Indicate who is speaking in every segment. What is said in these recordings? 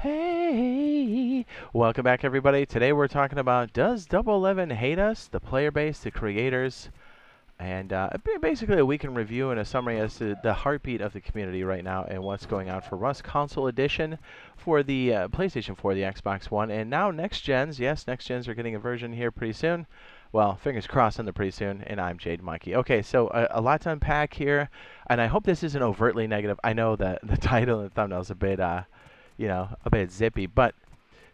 Speaker 1: Hey, welcome back everybody. Today we're talking about, does Double 11 hate us? The player base, the creators, and basically a week in review and a summary as to the heartbeat of the community right now and what's going on for Rust Console Edition for the PlayStation 4, the Xbox One, and now next gens. Yes, next gens are getting a version here pretty soon. Well, fingers crossed on the pretty soon, and I'm Jade Monkey. Okay, so a lot to unpack here, and I hope this isn't overtly negative. I know that the title and thumbnail is a bit a bit zippy, but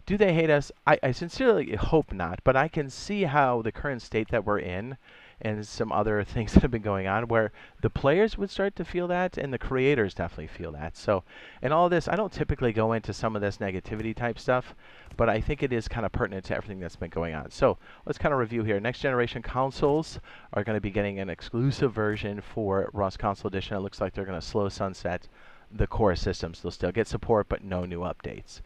Speaker 1: do they hate us? I sincerely hope not, but I can see how the current state that we're in and some other things that have been going on where the players would start to feel that and the creators definitely feel that. So in all of this, I don't typically go into some of this negativity type stuff, but I think it is kind of pertinent to everything that's been going on. So let's kind of review here. Next generation consoles are going to be getting an exclusive version for Rust Console Edition. It looks like they're going to slow sunset the core systems. They'll still get support, but no new updates.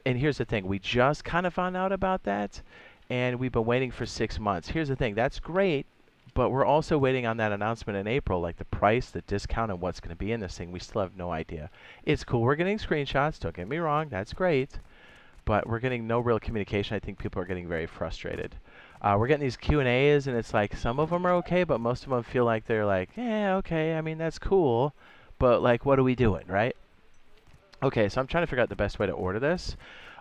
Speaker 1: And here's the thing, we just kind of found out about that, and we've been waiting for 6 months. Here's the thing, that's great, but we're also waiting on that announcement in April, like the price, the discount, and what's going to be in this thing. We still have no idea. It's cool we're getting screenshots, don't get me wrong, that's great, but we're getting no real communication. I think people are getting very frustrated. We're getting these Q&As, and it's like some of them are okay, but most of them feel like they're like, yeah, okay, I mean, that's cool, but like, what are we doing, right? Okay, so I'm trying to figure out the best way to order this.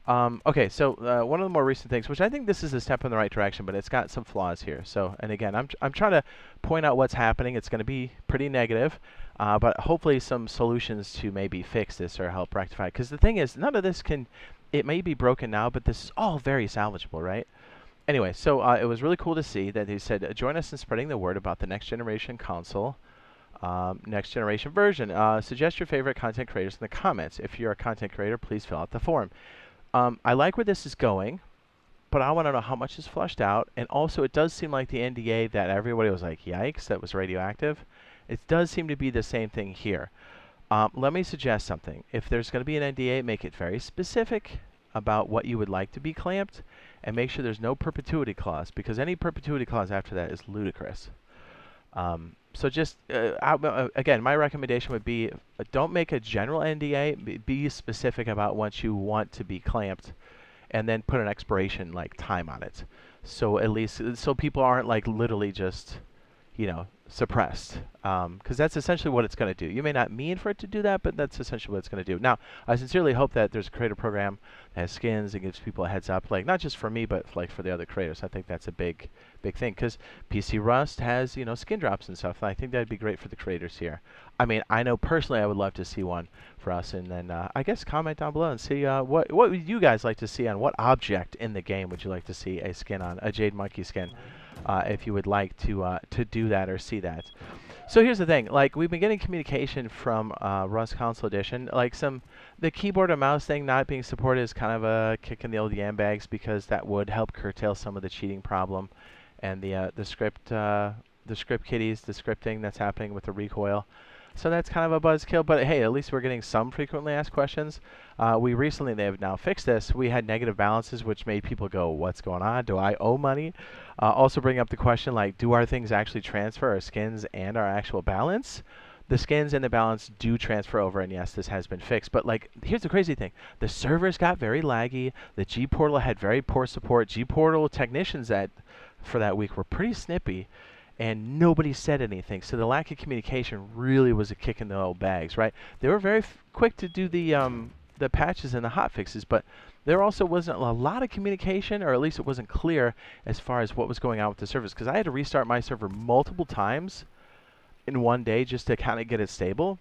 Speaker 1: Okay, so one of the more recent things, which I think this is a step in the right direction, but it's got some flaws here. So, and again, I'm trying to point out what's happening. It's going to be pretty negative, but hopefully some solutions to maybe fix this or help rectify it. Because the thing is, none of this can, it may be broken now, but this is all very salvageable, right? Anyway, so it was really cool to see that they said, join us in spreading the word about the next generation console. Next generation version. Suggest your favorite content creators in the comments. If you're a content creator, please fill out the form. I like where this is going, but I want to know how much is flushed out. And also, it does seem like the NDA that everybody was like, yikes, that was radioactive. It does seem to be the same thing here. Let me suggest something. If there's going to be an NDA, make it very specific about what you would like to be clamped, and make sure there's no perpetuity clause, because any perpetuity clause after that is ludicrous. So just, again, my recommendation would be don't make a general NDA, be specific about what you want to be clamped, and then put an expiration like time on it. So at least, so people aren't like literally just, suppressed. Because that's essentially what it's going to do. You may not mean for it to do that, but that's essentially what it's going to do. Now, I sincerely hope that there's a creator program that has skins and gives people a heads up, like not just for me, but like for the other creators. I think that's a big thing, because PC Rust has, skin drops and stuff. And I think that'd be great for the creators here. I mean, I know personally I would love to see one for us, and then I guess comment down below and see what would you guys like to see on what object in the game would you like to see a skin on, a Jade Monkey skin, if you would like to do that or see that. So here's the thing, like we've been getting communication from Rust Console Edition, like the keyboard and mouse thing not being supported is kind of a kick in the old yam bags, because that would help curtail some of the cheating problem and the script kitties, the scripting that's happening with the recoil. So that's kind of a buzzkill, but hey, at least we're getting some frequently asked questions. They have now fixed this. We had negative balances, which made people go, what's going on? Do I owe money? Also bring up the question, like, do our things actually transfer, our skins and our actual balance? The skins and the balance do transfer over, and yes, this has been fixed. But like, here's the crazy thing. The servers got very laggy. The G-Portal had very poor support. G-Portal technicians for that week were pretty snippy, and nobody said anything. So the lack of communication really was a kick in the old bags, right? They were very quick to do the patches and the hot fixes, but there also wasn't a lot of communication, or at least it wasn't clear as far as what was going on with the servers, because I had to restart my server multiple times in one day just to kind of get it stable.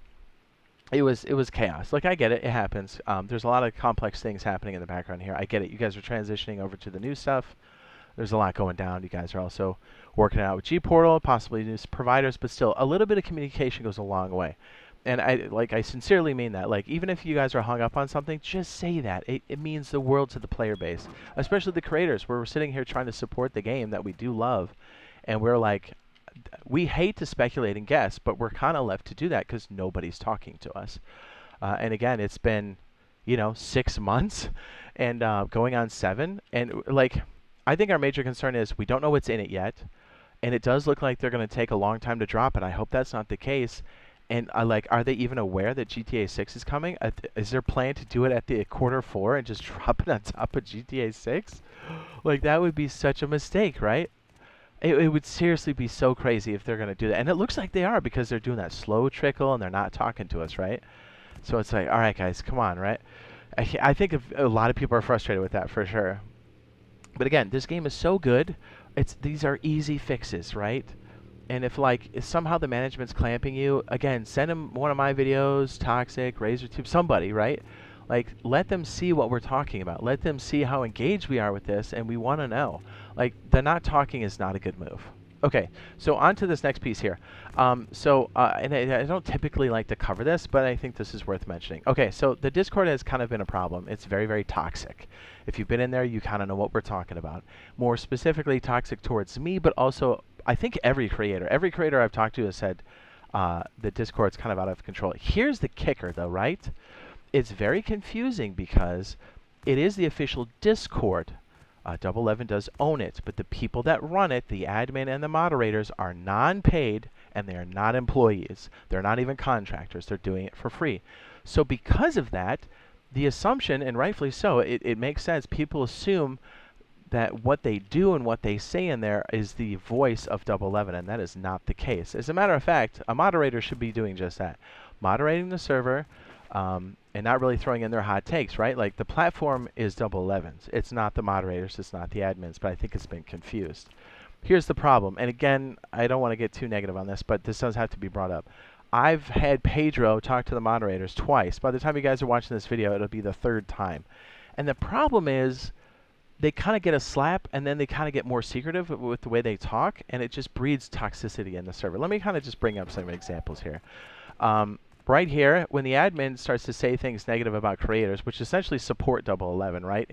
Speaker 1: It was chaos. Like, I get it, it happens. There's a lot of complex things happening in the background here. I get it. You guys are transitioning over to the new stuff. There's a lot going down. You guys are also working out with G-Portal, possibly new providers, but still, a little bit of communication goes a long way. And I sincerely mean that. Like, even if you guys are hung up on something, just say that. It means the world to the player base, especially the creators, where we're sitting here trying to support the game that we do love, and we're like, we hate to speculate and guess, but we're kind of left to do that because nobody's talking to us. And again, it's been, 6 months, and going on 7, and like, I think our major concern is we don't know what's in it yet, and it does look like they're going to take a long time to drop it. I hope that's not the case. And like, are they even aware that GTA 6 is coming? Is there plan to do it at the quarter 4 and just drop it on top of GTA 6? Like, that would be such a mistake, right? It would seriously be so crazy if they're going to do that. And it looks like they are, because they're doing that slow trickle and they're not talking to us, right? So it's like, all right, guys, come on, right? I think a lot of people are frustrated with that for sure. But again, this game is so good. These are easy fixes, right? And if somehow the management's clamping you, again, send them one of my videos, Toxic, RazorTube, somebody, right? Like, let them see what we're talking about. Let them see how engaged we are with this, and we want to know. Like, the not talking is not a good move. Okay, so on to this next piece here. And I don't typically like to cover this, but I think this is worth mentioning. Okay, so the Discord has kind of been a problem. It's very, very toxic. If you've been in there, you kind of know what we're talking about. More specifically, toxic towards me, but also, I think every creator I've talked to has said the Discord's kind of out of control. Here's the kicker, though, right? It's very confusing because it is the official Discord. Double 11 does own it, but the people that run it, the admin and the moderators, are non-paid, and they are not employees. They're not even contractors. They're doing it for free. So because of that, the assumption, and rightfully so, it makes sense, people assume that what they do and what they say in there is the voice of Double 11, and that is not the case. As a matter of fact, a moderator should be doing just that. Moderating the server, and not really throwing in their hot takes, right? Like, the platform is Double 11's. It's not the moderators, it's not the admins, but I think it's been confused. Here's the problem, and again, I don't want to get too negative on this, but this does have to be brought up. I've had Pedro talk to the moderators twice. By the time you guys are watching this video, it'll be the 3rd time. And the problem is, they kind of get a slap, and then they kind of get more secretive with the way they talk, and it just breeds toxicity in the server. Let me kind of just bring up some examples here. Right here, when the admin starts to say things negative about creators, which essentially support Double 11, right?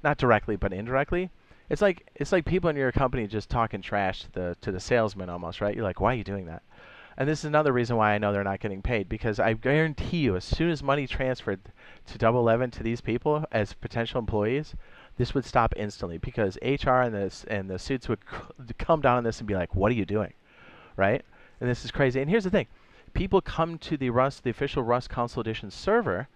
Speaker 1: Not directly, but indirectly. It's like people in your company just talking trash to the salesman almost, right? You're like, why are you doing that? And this is another reason why I know they're not getting paid, because I guarantee you, as soon as money transferred to Double 11 to these people as potential employees, this would stop instantly, because HR and the suits would come down on this and be like, what are you doing, right? And this is crazy. And here's the thing. People come to the official Rust Console Edition server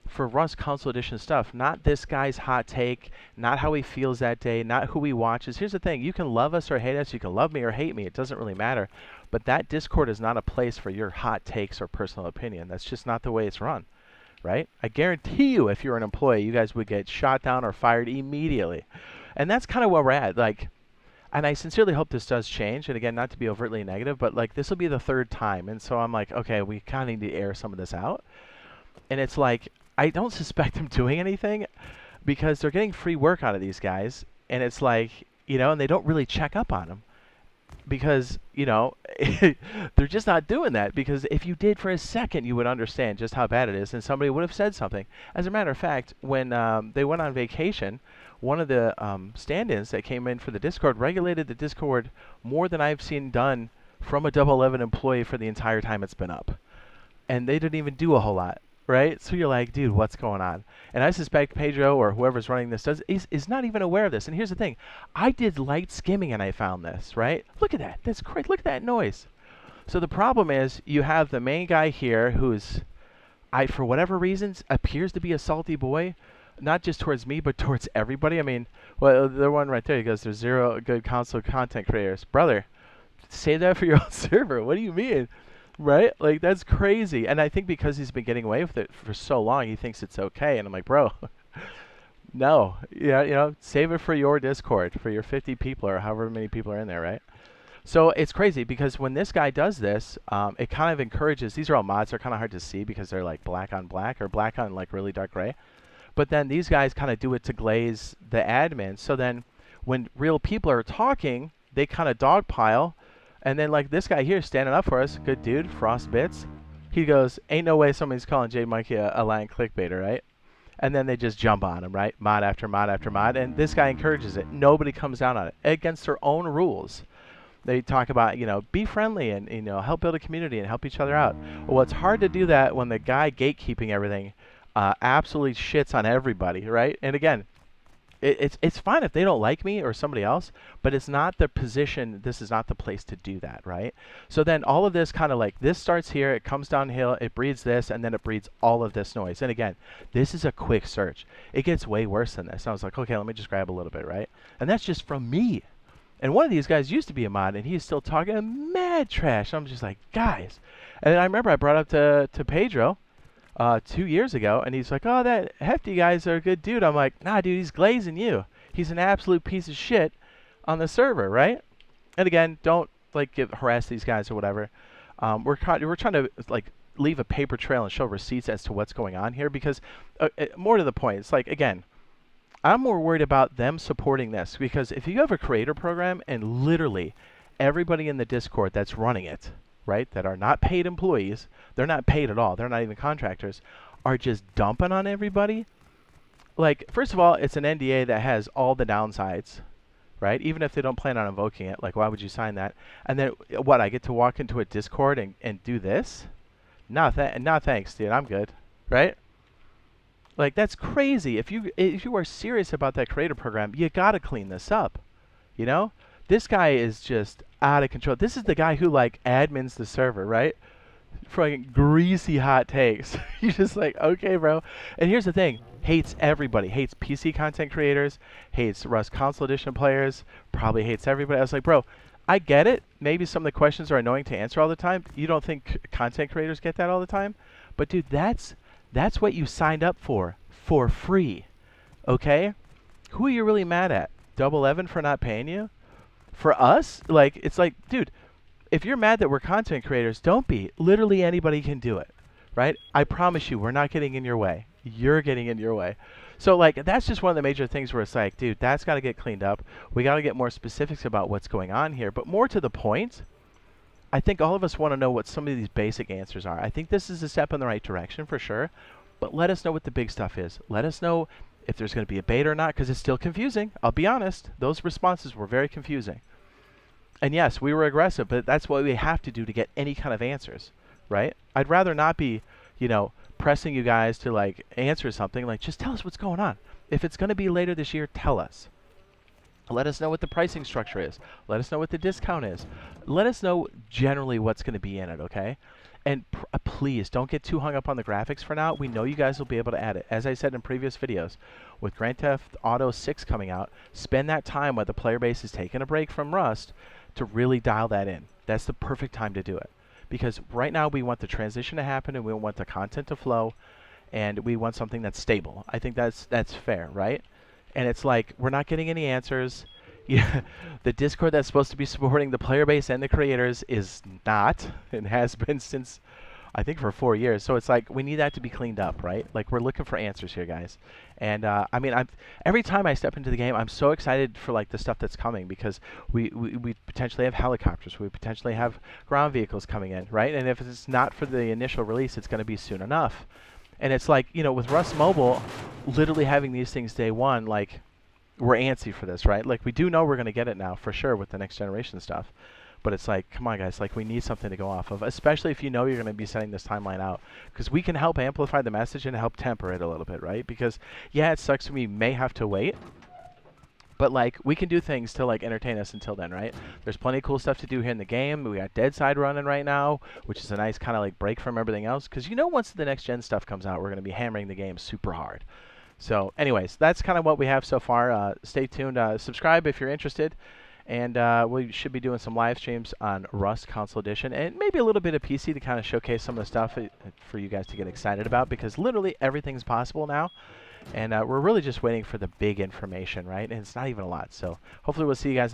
Speaker 1: for Rust Console Edition stuff, not this guy's hot take, not how he feels that day, not who he watches. Here's the thing. You can love us or hate us. You can love me or hate me. It doesn't really matter. But that Discord is not a place for your hot takes or personal opinion. That's just not the way it's run, right? I guarantee you, if you're an employee, you guys would get shot down or fired immediately. And that's kind of where we're at. Like, and I sincerely hope this does change. And again, not to be overtly negative, but like, this will be the 3rd time. And so I'm like, okay, we kind of need to air some of this out. And it's like, I don't suspect them doing anything, because they're getting free work out of these guys. And it's like, and they don't really check up on them, because, they're just not doing that. Because if you did for a second, you would understand just how bad it is, and somebody would have said something. As a matter of fact, when they went on vacation, one of the stand-ins that came in for the Discord regulated the Discord more than I've seen done from a Double 11 employee for the entire time it's been up. And they didn't even do a whole lot, right? So you're like, dude, what's going on? And I suspect Pedro or whoever's running this is not even aware of this. And here's the thing. I did light skimming and I found this, right? Look at that. That's great. Look at that noise. So the problem is, you have the main guy here who's, for whatever reasons, appears to be a salty boy. Not just towards me, but towards everybody. I mean, well, the one right there, he goes, there's 0 good console content creators. Brother, say that for your own server. What do you mean? Right? Like, that's crazy. And I think because he's been getting away with it for so long, he thinks it's okay. And I'm like, bro, no. Yeah, save it for your Discord, for your 50 people or however many people are in there, right? So it's crazy, because when this guy does this, it kind of encourages, these are all mods. They're kind of hard to see because they're like black on black, or black on like really dark gray. But then these guys kind of do it to glaze the admin. So then when real people are talking, they kind of dogpile. And then like this guy here standing up for us, good dude, Frost Bits, he goes, ain't no way somebody's calling J Monkey a lying clickbaiter, right? And then they just jump on him, right? Mod after mod after mod. And this guy encourages it. Nobody comes down on it against their own rules. They talk about, be friendly and, help build a community and help each other out. Well, it's hard to do that when the guy gatekeeping everything absolutely shits on everybody, right? And again, It's fine if they don't like me or somebody else, but it's not the position. This is not the place to do that, right? So then all of this kind of like this starts here, it comes downhill, it breeds this, and then it breeds all of this noise. And again, this is a quick search. It gets way worse than this. And I was like, okay, let me just grab a little bit, right? And that's just from me. And one of these guys used to be a mod, and he's still talking mad trash. I'm just like, guys. And then I remember I brought up to Pedro 2 years ago, and he's like, oh, that Hefty guy's a good dude. I'm like, nah, dude, he's glazing you. He's an absolute piece of shit on the server, right? And again, don't like harass these guys or whatever. We're trying to like leave a paper trail and show receipts as to what's going on here, because more to the point, it's like, again, I'm more worried about them supporting this, because if you have a creator program and literally everybody in the Discord that's running it, right, that are not paid employees, they're not paid at all, they're not even contractors, are just dumping on everybody. Like, first of all, it's an NDA that has all the downsides, right? Even if they don't plan on invoking it, like, why would you sign that? And then, what, I get to walk into a Discord and do this? No, thanks, dude, I'm good, right? Like, that's crazy. If you are serious about that creator program, you gotta clean this up, you know? This guy is just out of control. This is the guy who, like, admins the server, right? Fucking greasy hot takes. You're just like, okay, bro. And here's the thing. Hates everybody. Hates PC content creators. Hates Rust Console Edition players. Probably hates everybody. I was like, bro, I get it. Maybe some of the questions are annoying to answer all the time. You don't think content creators get that all the time? But, dude, that's what you signed up for free, okay? Who are you really mad at? Double 11 for not paying you? For us, like, it's like, dude, if you're mad that we're content creators, don't be. Literally anybody can do it, right? I promise you, we're not getting in your way. You're getting in your way. So, like, that's just one of the major things where it's like, dude, that's got to get cleaned up. We got to get more specifics about what's going on here. But more to the point, I think all of us want to know what some of these basic answers are. I think this is a step in the right direction for sure. But let us know what the big stuff is. Let us know if there's going to be a beta or not, because it's still confusing. I'll be honest. Those responses were very confusing. And yes, we were aggressive, but that's what we have to do to get any kind of answers, right? I'd rather not be, you know, pressing you guys to, like, answer something. Like, just tell us what's going on. If it's going to be later this year, tell us. Let us know what the pricing structure is. Let us know what the discount is. Let us know generally what's going to be in it, okay? And please, don't get too hung up on the graphics for now. We know you guys will be able to add it. As I said in previous videos, with Grand Theft Auto 6 coming out, spend that time while the player base is taking a break from Rust to really dial that in. That's the perfect time to do it. Because right now we want the transition to happen, and we want the content to flow, and we want something that's stable. I think that's fair, right? And it's like, we're not getting any answers. Yeah, the Discord that's supposed to be supporting the player base and the creators is not, and has been since, I think, for 4 years. So it's like, we need that to be cleaned up, right? Like, we're looking for answers here, guys. And I mean, every time I step into the game, I'm so excited for, like, the stuff that's coming, because we potentially have helicopters, we potentially have ground vehicles coming in, right? And if it's not for the initial release, it's going to be soon enough. And it's like, you know, with Rust Mobile, literally having these things day one, like, we're antsy for this, right? Like, we do know we're going to get it now for sure with the next generation stuff. But it's like, come on, guys, like, we need something to go off of, especially if you know you're going to be sending this timeline out, because we can help amplify the message and help temper it a little bit, right? Because, yeah, it sucks we may have to wait, but, like, we can do things to, like, entertain us until then, right? There's plenty of cool stuff to do here in the game. We got Dead Side running right now, which is a nice kind of, like, break from everything else, because, you know, once the next gen stuff comes out, we're going to be hammering the game super hard. So, anyways, that's kind of what we have so far. Stay tuned. Subscribe if you're interested. And we should be doing some live streams on Rust Console Edition, and maybe a little bit of PC to kind of showcase some of the stuff for you guys to get excited about, because literally everything's possible now. And we're really just waiting for the big information, right? And it's not even a lot. So hopefully we'll see you guys in the next